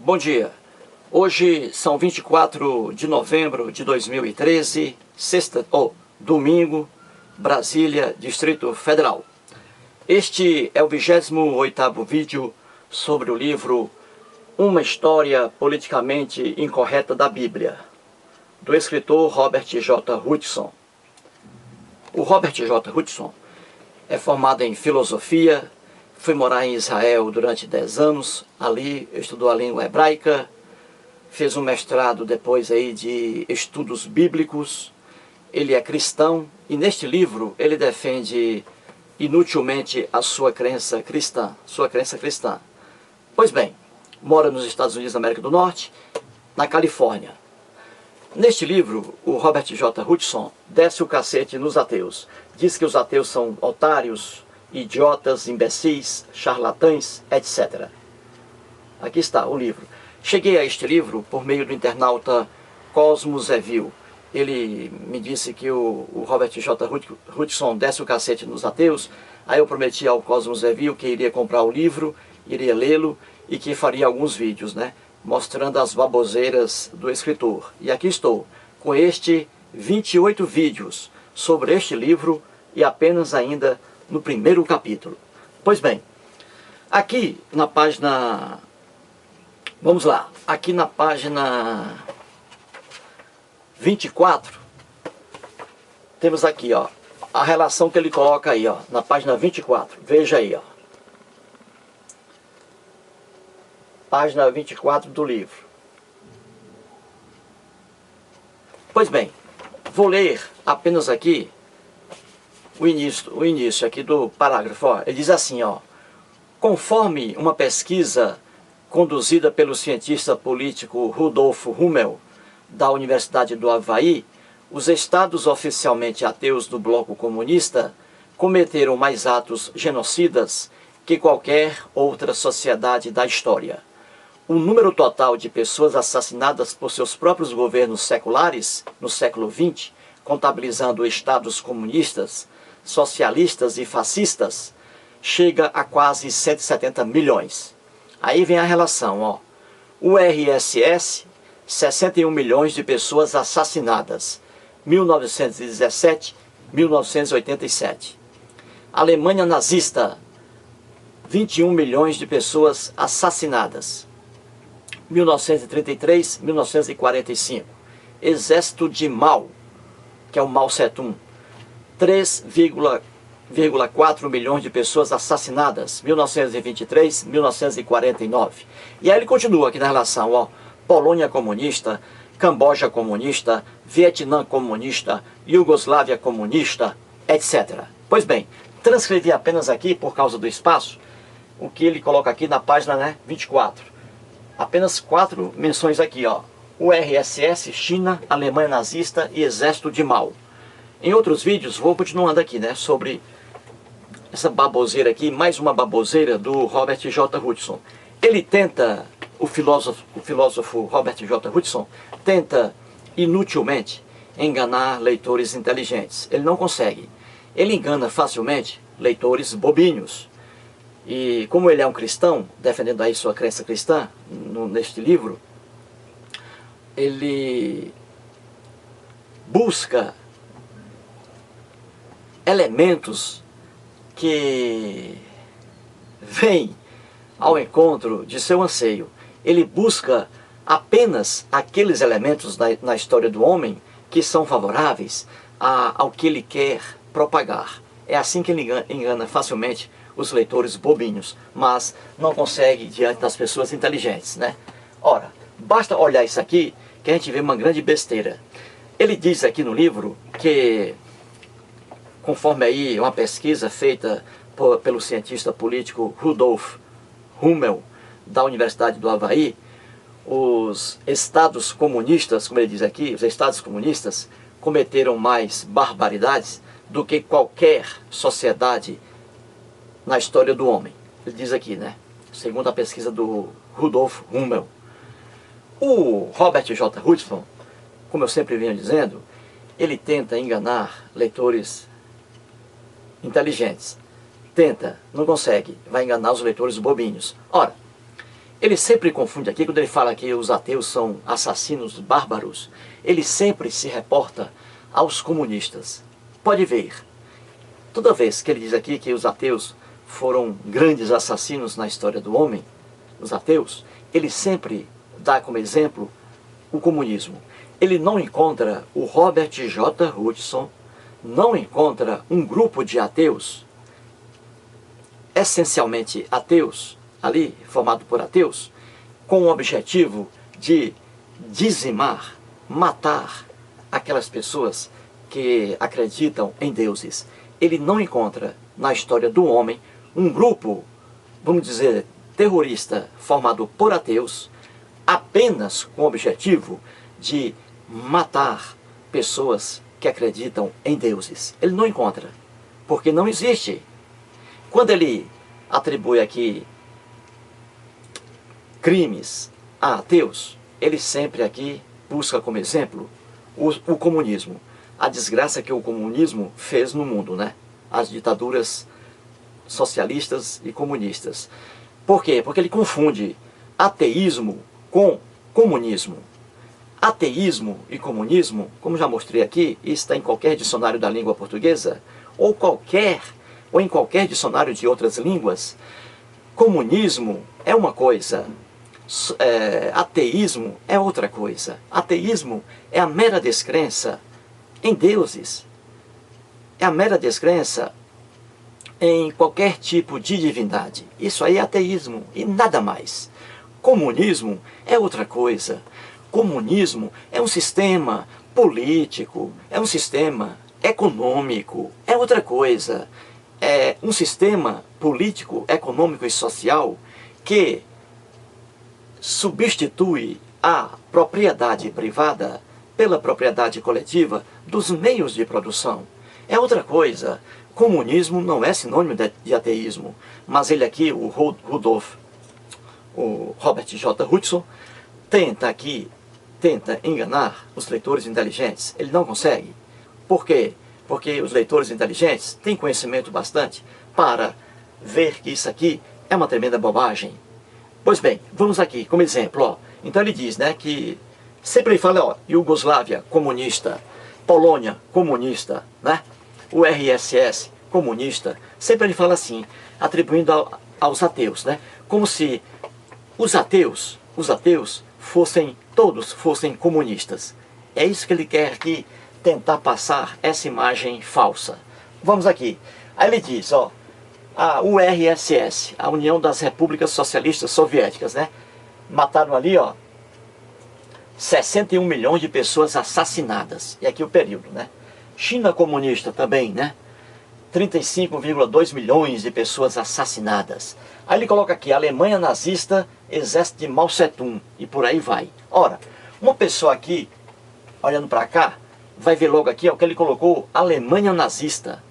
Bom dia. Hoje são 24 de novembro de 2013, domingo, Brasília, Distrito Federal. Este é o 28º vídeo sobre o livro Uma História Politicamente Incorreta da Bíblia, do escritor Robert J. Hutchinson. O Robert J. Hutchinson é formado em filosofia, foi morar em Israel durante 10 anos, ali estudou a língua hebraica, fez um mestrado depois aí de estudos bíblicos, ele é cristão e neste livro ele defende inutilmente a sua crença cristã, Pois bem, mora nos Estados Unidos da América do Norte, na Califórnia. Neste livro, o Robert J. Hutchinson desce o cacete nos ateus. Diz que os ateus são otários, idiotas, imbecis, charlatães, etc. Aqui está o livro. Cheguei a este livro por meio do internauta Cosmos Evil. Ele me disse que o Robert J. Hutchinson desce o cacete nos ateus. Aí eu prometi ao Cosmos Evil que iria comprar o livro, iria lê-lo e que faria alguns vídeos, mostrando as baboseiras do escritor. E aqui estou, com 28 vídeos sobre este livro e apenas ainda no primeiro capítulo. Pois bem, aqui na página... Vamos lá, aqui na página 24, temos aqui, a relação que ele coloca aí, na página 24. Veja aí, página 24 do livro. Pois bem, vou ler apenas aqui o início aqui do parágrafo. Ele diz assim, conforme uma pesquisa conduzida pelo cientista político Rudolf Hummel, da Universidade do Havaí, os estados oficialmente ateus do bloco comunista cometeram mais atos genocidas que qualquer outra sociedade da história. O número total de pessoas assassinadas por seus próprios governos seculares no século XX, contabilizando estados comunistas, socialistas e fascistas, chega a quase 170 milhões. Aí vem a relação, URSS, 61 milhões de pessoas assassinadas, 1917, 1987. Alemanha nazista, 21 milhões de pessoas assassinadas, 1933, 1945. Exército de Mao, que é o Mao Tse-tung, 3,4 milhões de pessoas assassinadas, 1923, 1949. E aí ele continua aqui na relação, Polônia comunista, Camboja comunista, Vietnã comunista, Iugoslávia comunista, etc. Pois bem, transcrevi apenas aqui, por causa do espaço, o que ele coloca aqui na página 24. Apenas 4 menções aqui, URSS, China, Alemanha nazista e Exército de Mao. Em outros vídeos, vou continuando aqui, sobre essa baboseira aqui, mais uma baboseira do Robert J. Hutchinson. Ele tenta, o filósofo Robert J. Hutchinson, tenta inutilmente enganar leitores inteligentes. Ele não consegue. Ele engana facilmente leitores bobinhos. E como ele é um cristão, defendendo aí sua crença cristã, neste livro, ele busca elementos que vêm ao encontro de seu anseio. Ele busca apenas aqueles elementos na história do homem que são favoráveis ao que ele quer propagar. É assim que ele engana facilmente os leitores bobinhos, mas não consegue diante das pessoas inteligentes, Ora, basta olhar isso aqui que a gente vê uma grande besteira. Ele diz aqui no livro que, conforme aí uma pesquisa feita pelo cientista político Rudolf Hummel, da Universidade do Havaí, os estados comunistas, como ele diz aqui, os estados comunistas cometeram mais barbaridades do que qualquer sociedade na história do homem. Ele diz aqui, segundo a pesquisa do Rudolf Hummel. O Robert J. Hutchinson, como eu sempre venho dizendo, ele tenta enganar leitores inteligentes. Tenta, não consegue, vai enganar os leitores bobinhos. Ora, Ele sempre confunde aqui, quando ele fala que os ateus são assassinos bárbaros, ele sempre se reporta aos comunistas. Pode ver, toda vez que ele diz aqui que os ateus foram grandes assassinos na história do homem, os ateus, ele sempre dá como exemplo o comunismo. Ele não encontra o Robert J. Hudson, não encontra um grupo de ateus, essencialmente ateus, ali formado por ateus, com o objetivo de dizimar, matar aquelas pessoas que acreditam em deuses. Ele não encontra na história do homem um grupo, vamos dizer, terrorista formado por ateus, apenas com o objetivo de matar pessoas que acreditam em deuses. Ele não encontra, porque não existe. Quando ele atribui aqui crimes a ateus, ele sempre aqui busca como exemplo o comunismo, a desgraça que o comunismo fez no mundo, né? As ditaduras socialistas e comunistas. Por quê? Porque ele confunde ateísmo com comunismo. Ateísmo e comunismo, como já mostrei aqui, está em qualquer dicionário da língua portuguesa, ou em qualquer dicionário de outras línguas. Comunismo é uma coisa, ateísmo é outra coisa. Ateísmo é a mera descrença em deuses, é a mera descrença em qualquer tipo de divindade. Isso aí é ateísmo e nada mais. Comunismo é outra coisa. Comunismo é um sistema político, é um sistema econômico, é outra coisa. É um sistema político, econômico e social que substitui a propriedade privada pela propriedade coletiva dos meios de produção. É outra coisa. Comunismo não é sinônimo de ateísmo, mas ele aqui, o Robert J. Hudson, tenta enganar os leitores inteligentes. Ele não consegue. Por quê? Porque os leitores inteligentes têm conhecimento bastante para ver que isso aqui é uma tremenda bobagem. Pois bem, vamos aqui como exemplo. Ó. Então ele diz, né, que sempre ele fala, ó, Iugoslávia comunista, Polônia comunista, né? O RSS comunista. Sempre ele fala assim, atribuindo aos ateus, né? Como se os ateus todos fossem comunistas. É isso que ele quer aqui tentar passar, essa imagem falsa. Vamos aqui. Aí ele diz, ó, a URSS, a União das Repúblicas Socialistas Soviéticas, né? Mataram ali, ó, 61 milhões de pessoas assassinadas. E aqui o período, né? China comunista também, né? 35,2 milhões de pessoas assassinadas. Aí ele coloca aqui, Alemanha nazista, exército de Mao Tse-tung, e por aí vai. Ora, uma pessoa aqui, olhando para cá, vai ver logo aqui, ó, que ele colocou Alemanha nazista.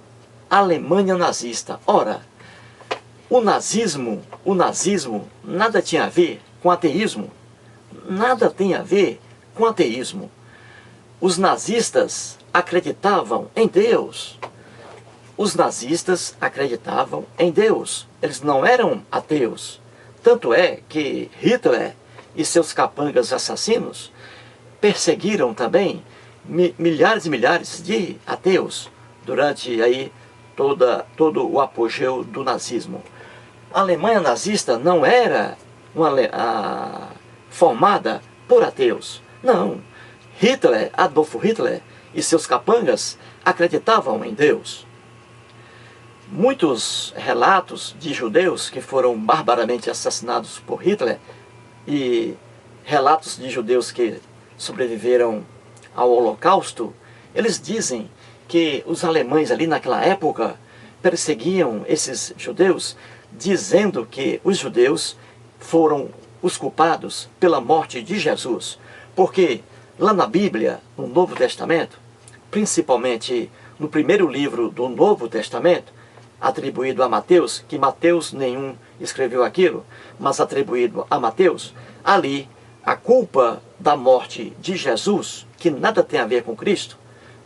Alemanha nazista. Ora, o nazismo nada tinha a ver com ateísmo. Nada tem a ver com ateísmo. Os nazistas acreditavam em Deus. Os nazistas acreditavam em Deus. Eles não eram ateus. Tanto é que Hitler e seus capangas assassinos perseguiram também milhares e milhares de ateus durante aí todo o apogeu do nazismo. A Alemanha nazista não era formada por ateus. Não. Adolf Hitler e seus capangas acreditavam em Deus. Muitos relatos de judeus que foram barbaramente assassinados por Hitler e relatos de judeus que sobreviveram ao Holocausto, eles dizem que os alemães ali naquela época perseguiam esses judeus, dizendo que os judeus foram os culpados pela morte de Jesus. Porque lá na Bíblia, no Novo Testamento, principalmente no primeiro livro do Novo Testamento, atribuído a Mateus, que Mateus nenhum escreveu aquilo, mas atribuído a Mateus, ali a culpa da morte de Jesus, que nada tem a ver com Cristo,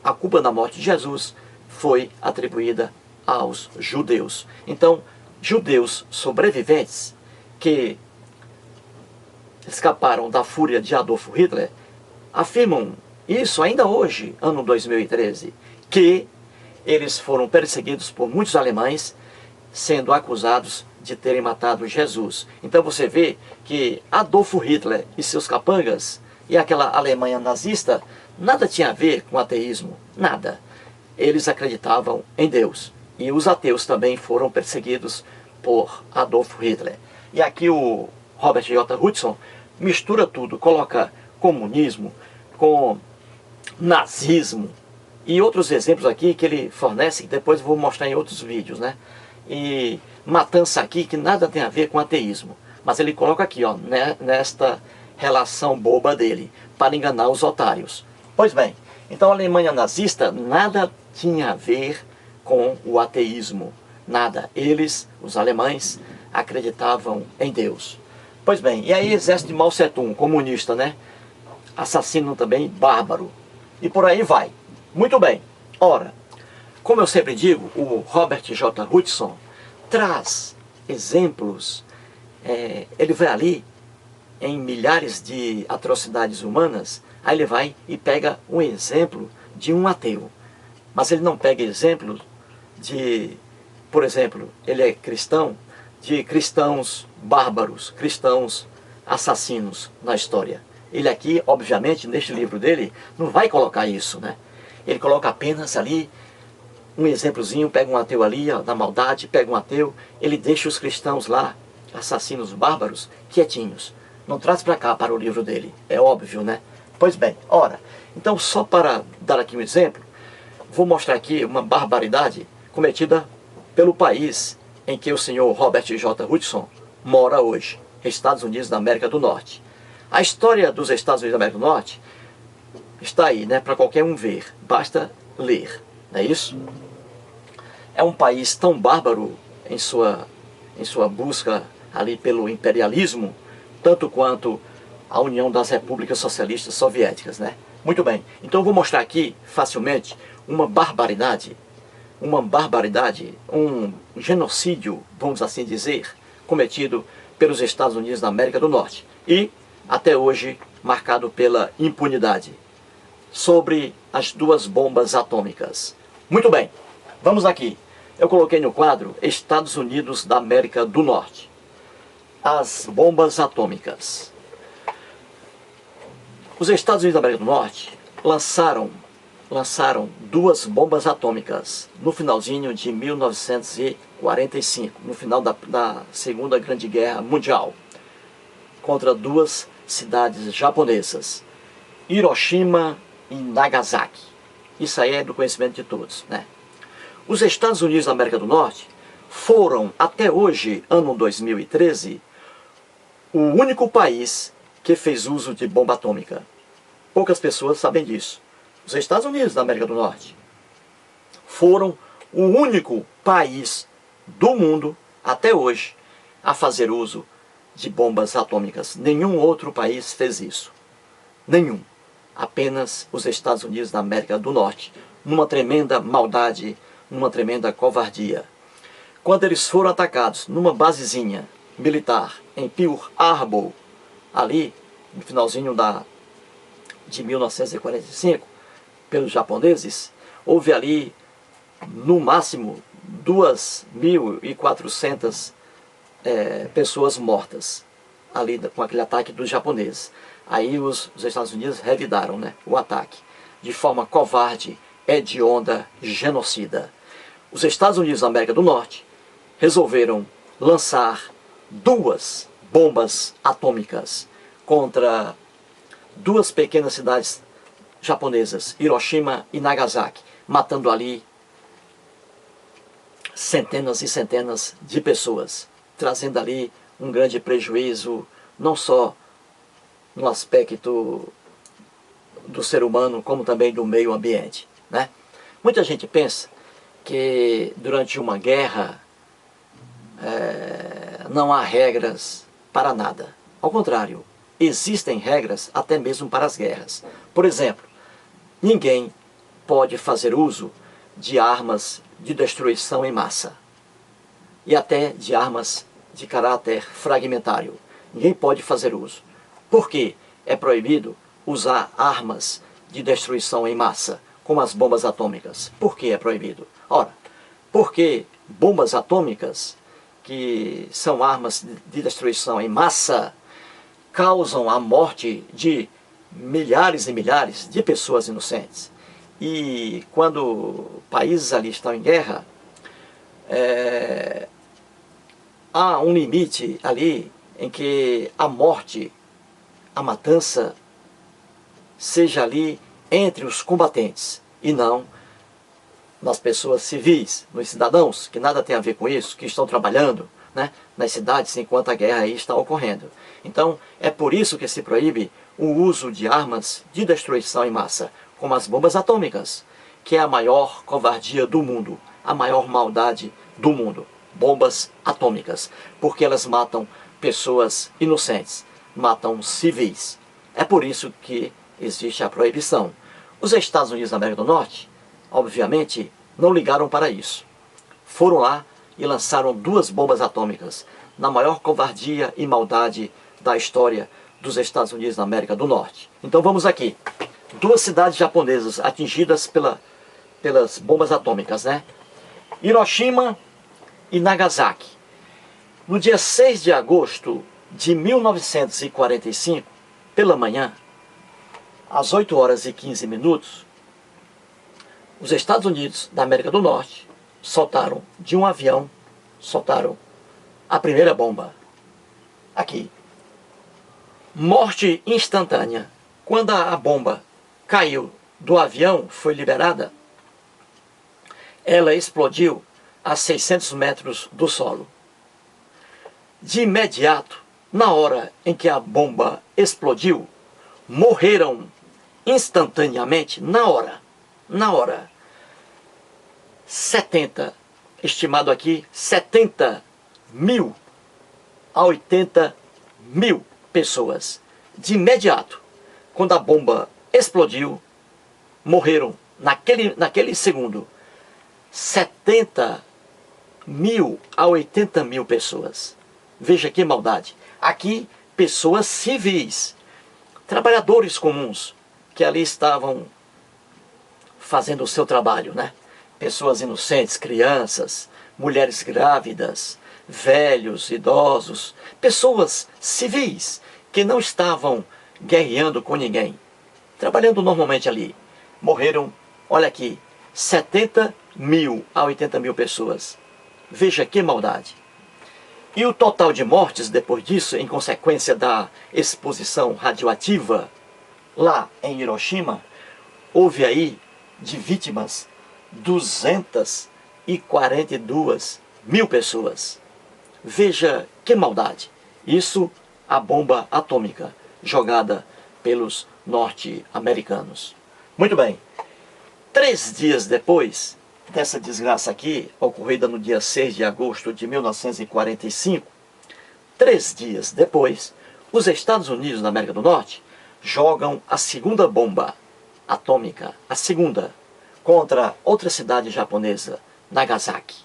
a culpa da morte de Jesus foi atribuída aos judeus. Então, judeus sobreviventes que escaparam da fúria de Adolf Hitler, afirmam isso ainda hoje, ano 2013, que eles foram perseguidos por muitos alemães, sendo acusados de terem matado Jesus. Então você vê que Adolf Hitler e seus capangas e aquela Alemanha nazista nada tinha a ver com ateísmo, nada. Eles acreditavam em Deus. E os ateus também foram perseguidos por Adolf Hitler. E aqui o Robert J. Hudson mistura tudo, coloca comunismo com nazismo e outros exemplos aqui que ele fornece, que depois eu vou mostrar em outros vídeos, né? E matança aqui que nada tem a ver com ateísmo. Mas ele coloca aqui, ó, nesta relação boba dele, para enganar os otários. Pois bem, então a Alemanha nazista nada tinha a ver com o ateísmo. Nada. Eles, os alemães, acreditavam em Deus. Pois bem, e aí exército de Mao Tse-tung, comunista, né? Assassino também, bárbaro. E por aí vai. Muito bem. Ora, como eu sempre digo, o Robert J. Hudson traz exemplos. Ele vai ali em milhares de atrocidades humanas, aí ele vai e pega um exemplo de um ateu. Mas ele não pega exemplo de, por exemplo, ele é cristão, de cristãos bárbaros, cristãos assassinos na história. Ele aqui, obviamente, neste livro dele, não vai colocar isso, né? Ele coloca apenas ali um exemplozinho, pega um ateu ali, ó, na maldade, pega um ateu, ele deixa os cristãos lá, assassinos bárbaros, quietinhos. Não traz para cá, para o livro dele, é óbvio, né? Pois bem, ora, então só para dar aqui um exemplo, vou mostrar aqui uma barbaridade cometida pelo país em que o senhor Robert J. Hudson mora hoje, Estados Unidos da América do Norte. A história dos Estados Unidos da América do Norte está aí, né, para qualquer um ver, basta ler, não é isso? É um país tão bárbaro em sua busca ali pelo imperialismo, tanto quanto a União das Repúblicas Socialistas Soviéticas, né? Muito bem, então eu vou mostrar aqui facilmente uma barbaridade, um genocídio, vamos assim dizer, cometido pelos Estados Unidos da América do Norte e até hoje marcado pela impunidade, sobre as duas bombas atômicas. Muito bem, vamos aqui. Eu coloquei no quadro Estados Unidos da América do Norte. As bombas atômicas. Os Estados Unidos da América do Norte lançaram duas bombas atômicas no finalzinho de 1945, no final da Segunda Grande Guerra Mundial, contra duas cidades japonesas, Hiroshima e Nagasaki. Isso aí é do conhecimento de todos, né? Os Estados Unidos da América do Norte foram, até hoje, ano 2013, o único país que fez uso de bomba atômica. Poucas pessoas sabem disso. Os Estados Unidos da América do Norte foram o único país do mundo, até hoje, a fazer uso de bombas atômicas. Nenhum outro país fez isso. Nenhum. Apenas os Estados Unidos da América do Norte, numa tremenda maldade, numa tremenda covardia. Quando eles foram atacados numa basezinha militar em Pearl Harbor, ali no finalzinho de 1945, pelos japoneses, houve ali no máximo 2.400 pessoas mortas ali com aquele ataque dos japoneses. Aí os Estados Unidos revidaram, né, o ataque de forma covarde, hedionda, genocida. Os Estados Unidos da América do Norte resolveram lançar duas bombas atômicas contra duas pequenas cidades japonesas, Hiroshima e Nagasaki, matando ali centenas e centenas de pessoas, trazendo ali um grande prejuízo, não só no aspecto do ser humano, como também do meio ambiente, né? Muita gente pensa que durante uma guerra não há regras para nada. Ao contrário, existem regras até mesmo para as guerras. Por exemplo, ninguém pode fazer uso de armas de destruição em massa e até de armas de caráter fragmentário. Ninguém pode fazer uso. Por que é proibido usar armas de destruição em massa, como as bombas atômicas? Por que é proibido? Ora, porque bombas atômicas, que são armas de destruição em massa, causam a morte de milhares e milhares de pessoas inocentes. E quando países ali estão em guerra, há um limite ali em que a morte, a matança, seja ali entre os combatentes e não nas pessoas civis, nos cidadãos, que nada tem a ver com isso, que estão trabalhando, né, nas cidades enquanto a guerra aí está ocorrendo. Então, é por isso que se proíbe o uso de armas de destruição em massa, como as bombas atômicas, que é a maior covardia do mundo, a maior maldade do mundo. Bombas atômicas, porque elas matam pessoas inocentes, matam civis. É por isso que existe a proibição. Os Estados Unidos da América do Norte, obviamente, não ligaram para isso. Foram lá e lançaram 2 bombas atômicas, na maior covardia e maldade da história dos Estados Unidos da América do Norte. Então vamos aqui. 2 cidades japonesas atingidas pelas bombas atômicas, né? Hiroshima e Nagasaki. No dia 6 de agosto de 1945, pela manhã, às 8 horas e 15 minutos, os Estados Unidos da América do Norte soltaram de um avião, soltaram a primeira bomba. Aqui. Morte instantânea. Quando a bomba caiu do avião, foi liberada, ela explodiu a 600 metros do solo. De imediato, na hora em que a bomba explodiu, morreram instantaneamente, na hora, 70, estimado aqui, 70 mil a 80 mil pessoas. De imediato, quando a bomba explodiu, morreram naquele segundo 70 mil a 80 mil pessoas. Veja que maldade. Aqui, pessoas civis, trabalhadores comuns, que ali estavam fazendo o seu trabalho, né? Pessoas inocentes, crianças, mulheres grávidas, velhos, idosos, pessoas civis que não estavam guerreando com ninguém, trabalhando normalmente ali. Morreram, olha aqui, 70 mil a 80 mil pessoas. Veja que maldade. E o total de mortes depois disso, em consequência da exposição radioativa lá em Hiroshima, houve aí de vítimas 242 mil pessoas. Veja que maldade. Isso a bomba atômica jogada pelos norte-americanos. Muito bem. 3 dias depois dessa desgraça aqui, ocorrida no dia 6 de agosto de 1945, 3 dias depois, os Estados Unidos da América do Norte jogam a segunda bomba atômica, a segunda, contra outra cidade japonesa, Nagasaki.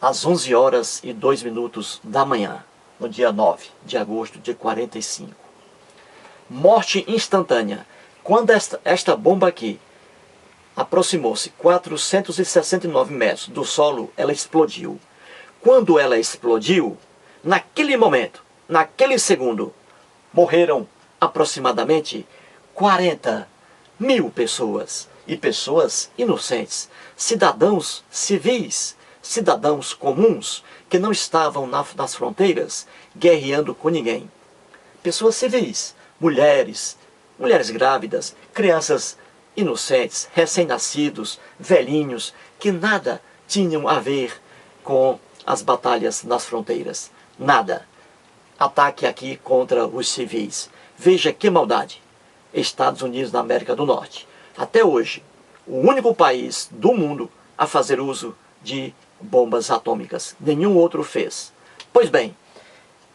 Às 11 horas e 2 minutos da manhã, no dia 9 de agosto de 45. Morte instantânea. Quando esta bomba aqui aproximou-se 469 metros do solo, ela explodiu. Quando ela explodiu, naquele momento, naquele segundo, morreram aproximadamente 40 mil pessoas. E pessoas inocentes, cidadãos civis, cidadãos comuns, que não estavam nas fronteiras guerreando com ninguém. Pessoas civis, mulheres grávidas, crianças inocentes, recém-nascidos, velhinhos, que nada tinham a ver com as batalhas nas fronteiras. Nada. Ataque aqui contra os civis. Veja que maldade. Estados Unidos da América do Norte. Até hoje, o único país do mundo a fazer uso de bombas atômicas. Nenhum outro fez. Pois bem,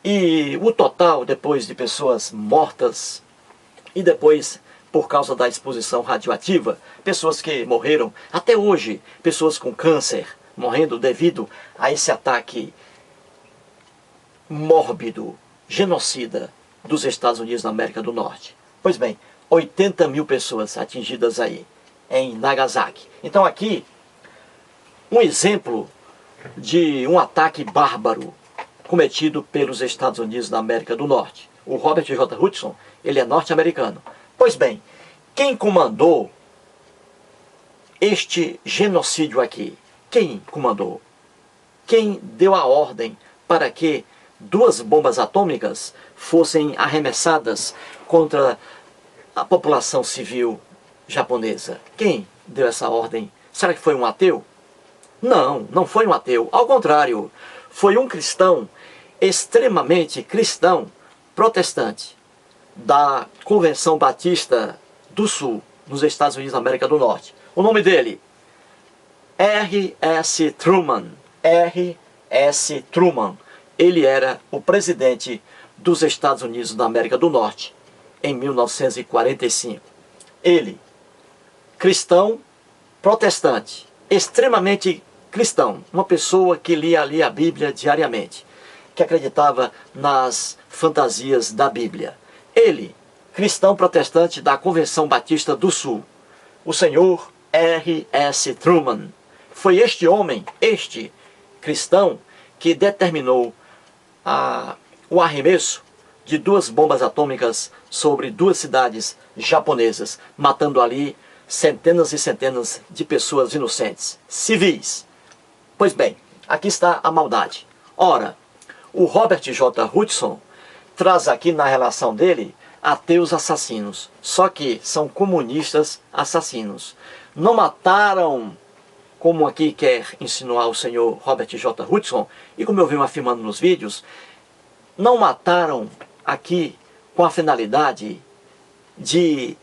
e o total depois de pessoas mortas e depois, por causa da exposição radioativa, pessoas que morreram, até hoje, pessoas com câncer, morrendo devido a esse ataque mórbido, genocida, dos Estados Unidos da América do Norte. Pois bem, 80 mil pessoas atingidas aí, em Nagasaki. Então aqui, um exemplo de um ataque bárbaro cometido pelos Estados Unidos da América do Norte. O Robert J. Hudson, ele é norte-americano. Pois bem, quem comandou este genocídio aqui? Quem comandou? Quem deu a ordem para que 2 bombas atômicas fossem arremessadas contra a população civil japonesa? Quem deu essa ordem? Será que foi um ateu? Não, não foi um ateu. Ao contrário, foi um cristão, extremamente cristão, protestante, da Convenção Batista do Sul, nos Estados Unidos da América do Norte. O nome dele, R.S. Truman. R.S. Truman. Ele era o presidente dos Estados Unidos da América do Norte em 1945. Ele, cristão, protestante, extremamente cristão, uma pessoa que lia ali a Bíblia diariamente, que acreditava nas fantasias da Bíblia. Ele, cristão protestante da Convenção Batista do Sul, o senhor R.S. Truman. Foi este homem, este cristão, que determinou o arremesso de 2 bombas atômicas sobre 2 cidades japonesas, matando ali centenas e centenas de pessoas inocentes, civis. Pois bem, aqui está a maldade. Ora, o Robert J. Hudson traz aqui na relação dele ateus assassinos, só que são comunistas assassinos. Não mataram, como aqui quer insinuar o senhor Robert J. Hudson, e como eu venho afirmando nos vídeos, não mataram aqui com a finalidade de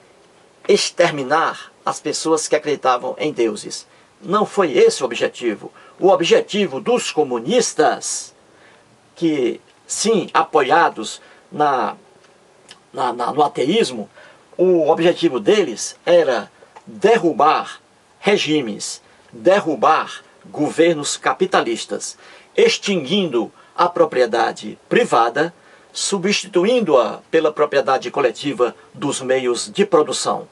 exterminar as pessoas que acreditavam em deuses. Não foi esse o objetivo. O objetivo dos comunistas, que sim, apoiados no ateísmo, o objetivo deles era derrubar regimes, derrubar governos capitalistas, extinguindo a propriedade privada, substituindo-a pela propriedade coletiva dos meios de produção.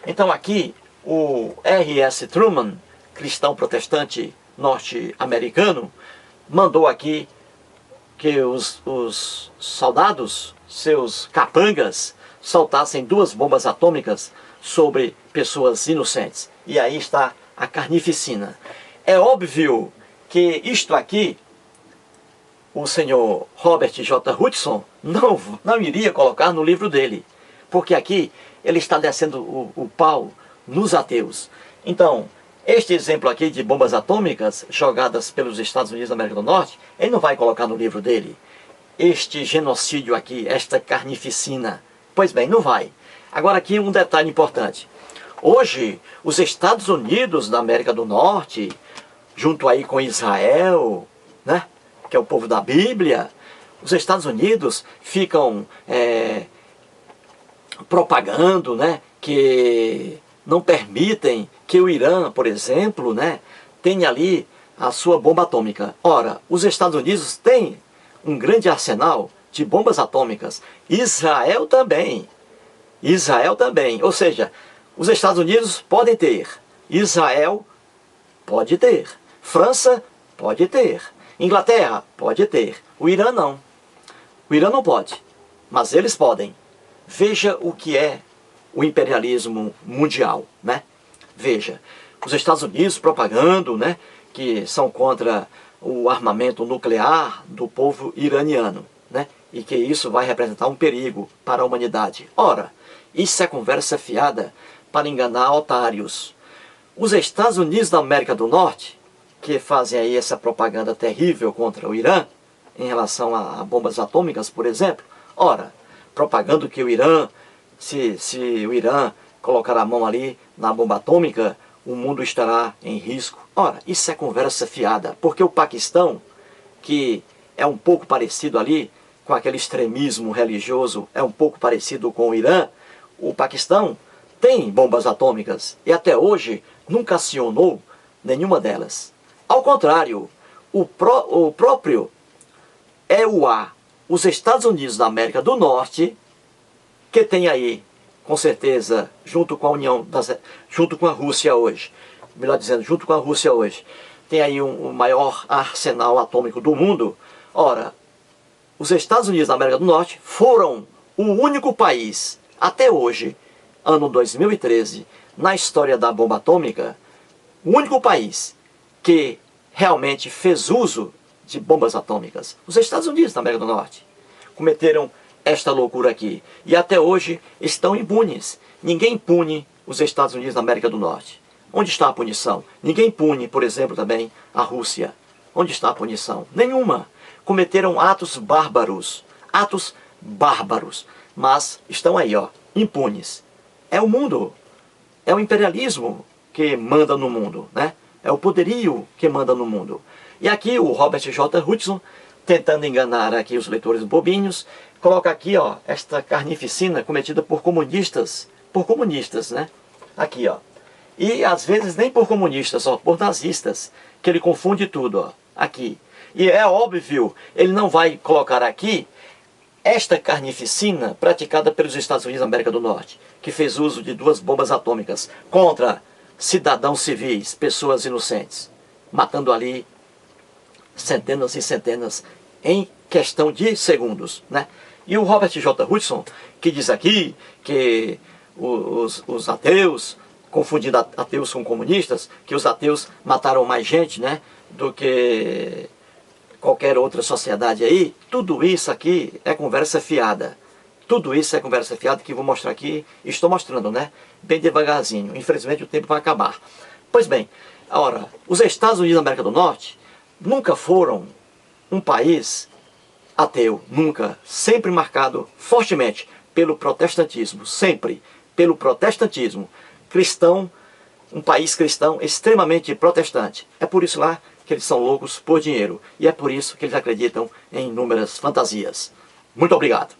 Então aqui o R.S. Truman, cristão protestante norte-americano, mandou aqui que os soldados, seus capangas, soltassem 2 bombas atômicas sobre pessoas inocentes. E aí está a carnificina. É óbvio que isto aqui, o senhor Robert J. Hudson não iria colocar no livro dele, porque aqui ele está descendo o pau nos ateus. Então, este exemplo aqui de bombas atômicas jogadas pelos Estados Unidos da América do Norte, ele não vai colocar no livro dele. Este genocídio aqui, esta carnificina, pois bem, não vai. Agora aqui um detalhe importante. Hoje, os Estados Unidos da América do Norte, junto aí com Israel, né, que é o povo da Bíblia, os Estados Unidos ficam propagando, né, que não permitem que o Irã, por exemplo, né, tenha ali a sua bomba atômica. Ora, os Estados Unidos têm um grande arsenal de bombas atômicas. Israel também. Israel também. Ou seja, os Estados Unidos podem ter. Israel pode ter. França pode ter. Inglaterra pode ter. O Irã não. O Irã não pode. Mas eles podem. Veja o que é o imperialismo mundial, né? Veja, os Estados Unidos propagando, né, que são contra o armamento nuclear do povo iraniano, né, e que isso vai representar um perigo para a humanidade. Ora, isso é conversa fiada para enganar otários. Os Estados Unidos da América do Norte, que fazem aí essa propaganda terrível contra o Irã, em relação a bombas atômicas, por exemplo, ora, propagando que o Irã, se o Irã colocar a mão ali na bomba atômica, o mundo estará em risco. Ora, isso é conversa fiada, porque o Paquistão, que é um pouco parecido ali com aquele extremismo religioso, é um pouco parecido com o Irã, o Paquistão tem bombas atômicas e até hoje nunca acionou nenhuma delas. Ao contrário, o próprio EUA, os Estados Unidos da América do Norte, que tem aí, com certeza, junto com a Rússia hoje, melhor dizendo, junto com a Rússia hoje, tem aí o maior arsenal atômico do mundo. Ora, os Estados Unidos da América do Norte foram o único país, até hoje, ano 2013, na história da bomba atômica, o único país que realmente fez uso de bombas atômicas. Os Estados Unidos da América do Norte cometeram esta loucura aqui. E até hoje estão impunes. Ninguém pune os Estados Unidos da América do Norte. Onde está a punição? Ninguém pune, por exemplo, também a Rússia. Onde está a punição? Nenhuma. Cometeram atos bárbaros. Atos bárbaros. Mas estão aí, ó, impunes. É o mundo. É o imperialismo que manda no mundo, né? É o poderio que manda no mundo. E aqui o Robert J. Hutchison, tentando enganar aqui os leitores bobinhos, coloca aqui, ó, esta carnificina cometida por comunistas, né? Aqui, ó. E às vezes nem por comunistas, ó, por nazistas, que ele confunde tudo, ó, aqui. E é óbvio, ele não vai colocar aqui esta carnificina praticada pelos Estados Unidos da América do Norte, que fez uso de 2 bombas atômicas contra cidadãos civis, pessoas inocentes, matando ali centenas e centenas em questão de segundos, né? E o Robert J. Hutchison, que diz aqui que os ateus, confundindo ateus com comunistas, que os ateus mataram mais gente, né, do que qualquer outra sociedade aí, tudo isso aqui é conversa fiada. Tudo isso é conversa fiada que vou mostrar aqui, estou mostrando, né, bem devagarzinho. Infelizmente o tempo vai acabar. Pois bem, ora, os Estados Unidos da América do Norte nunca foram um país ateu, nunca, sempre marcado fortemente pelo protestantismo, sempre pelo protestantismo cristão, um país cristão extremamente protestante. É por isso lá que eles são loucos por dinheiro, e é por isso que eles acreditam em inúmeras fantasias. Muito obrigado.